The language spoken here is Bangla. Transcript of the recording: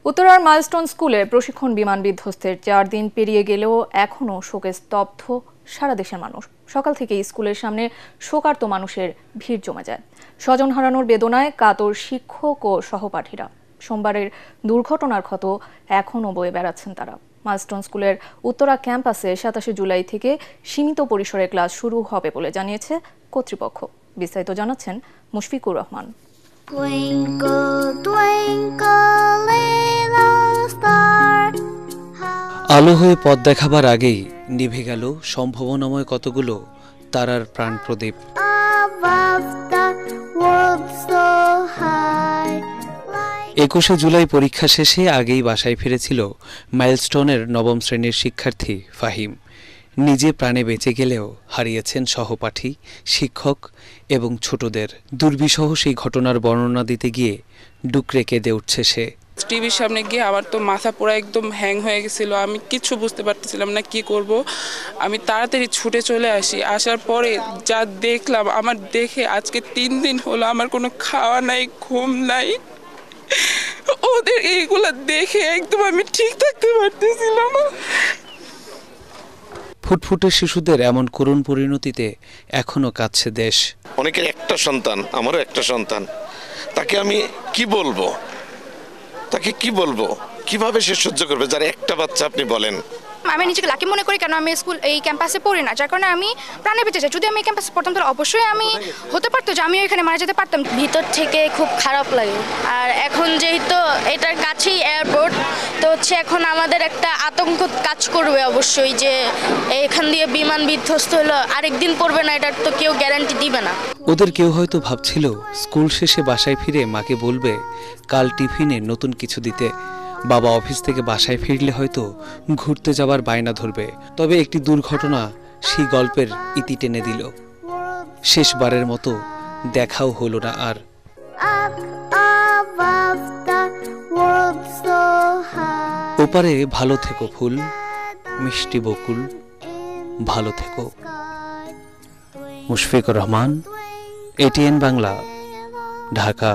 উত্তরার মাইলস্টোন স্কুলে প্রশিক্ষণ বিমান বিধ্বস্তের 4 দিন পেরিয়ে গেলেও এখনও শোকে স্তব্ধ সারা দেশের মানুষ। সকাল থেকে স্কুলের সামনে শোকার্ত মানুষের ভিড় জমে যায়। স্বজন হারানোর বেদনায় কাতর শিক্ষক ও সহপাঠীরা। সোমবারের দুর্ঘটনার ক্ষত এখনও বয়ে বেড়াচ্ছেন তারা। মাইলস্টোন স্কুলের উত্তরা ক্যাম্পাসে 27 জুলাই থেকে সীমিত পরিসরে ক্লাস শুরু হবে বলে জানিয়েছে কর্তৃপক্ষ। বিস্তারিত জানাচ্ছেন মুশফিকুর রহমান। আলো হয়ে পথ দেখাবার আগেই নিভে গেল সম্ভাবনাময় কতগুলো তারার প্রাণ প্রদীপ। 21 জুলাই পরীক্ষা শেষে আগেই বাসায় ফিরেছিল মাইলস্টোনের 9ম শ্রেণীর শিক্ষার্থী ফাহিম। নিজে প্রাণে বেঁচে গেলেও হারিয়েছেন সহপাঠী, শিক্ষক এবং ছোটদের। দুর্বিষহ সেই ঘটনার বর্ণনা দিতে গিয়ে ডুকরে কেঁদে উঠছে সে। টিভির সামনে গিয়ে আমার তো মাথা পুরো একদম হ্যাং হয়ে গেছিল। আমি কিছু বুঝতে পারতেছিলাম না কি করব। আমি তাড়াতাড়ি ছুটে চলে আসি। আসার পরে যা দেখলাম, আমার দেখে আজকে 3 দিন হলো আমার কোনো খাওয়া নাই, ঘুম নাই। ওদের এইগুলা দেখে একদম আমি ঠিক থাকতে পারতেছিলাম না। ফুটফুটে শিশুদের এমন করুণ পরিণতিতে এখনো কাঁদছে দেশ। অনেকের একটা সন্তান, আমারও একটা সন্তান। তাকে আমি কি বলবো, কিভাবে সে সহ্য করবে যার একটা বাচ্চা? আপনি বলেন। আমি নিজেকে লাকি মনে করি, কেন আমি স্কুল এই ক্যাম্পাসে পড়ি না, যার কারণে আমি প্রাণে বেঁচে যাই। যদি আমি এই ক্যাম্পাসে পড়তাম তাহলে অবশ্যই আমি হতে পারতো যে আমিও এখানে মারা যেতে পারতাম। ভিতর থেকে খুব খারাপ লাগে। আর এখন যেহেতু এটার কাছেই এয়ারপোর্ট, তো হচ্ছে এখন আমাদের একটা আতঙ্ক কাজ করবে অবশ্যই, যে এখান দিয়ে বিমান বিধ্বস্ত হলো আরেকদিন পড়বে না, এটার তো কেউ গ্যারান্টি দিবে না। ওদের কেউ হয়তো ভাবছিল স্কুল শেষে বাসায় ফিরে মাকে বলবে কাল টিফিনে নতুন কিছু দিতে। বাবা অফিস থেকে বাসায় ফিরলে হয়তো ঘুরতে যাবার বায়না ধরবে। তবে একটি দুর্ঘটনা সেই গল্পের ইতি টেনে দিল। শেষবারের মতো দেখাও হলো না আর। ওপারে ভালো থেকো ফুল, মিষ্টি বকুল, ভালো থেকো। মুশফিকুর রহমান, ATN বাংলা, ঢাকা।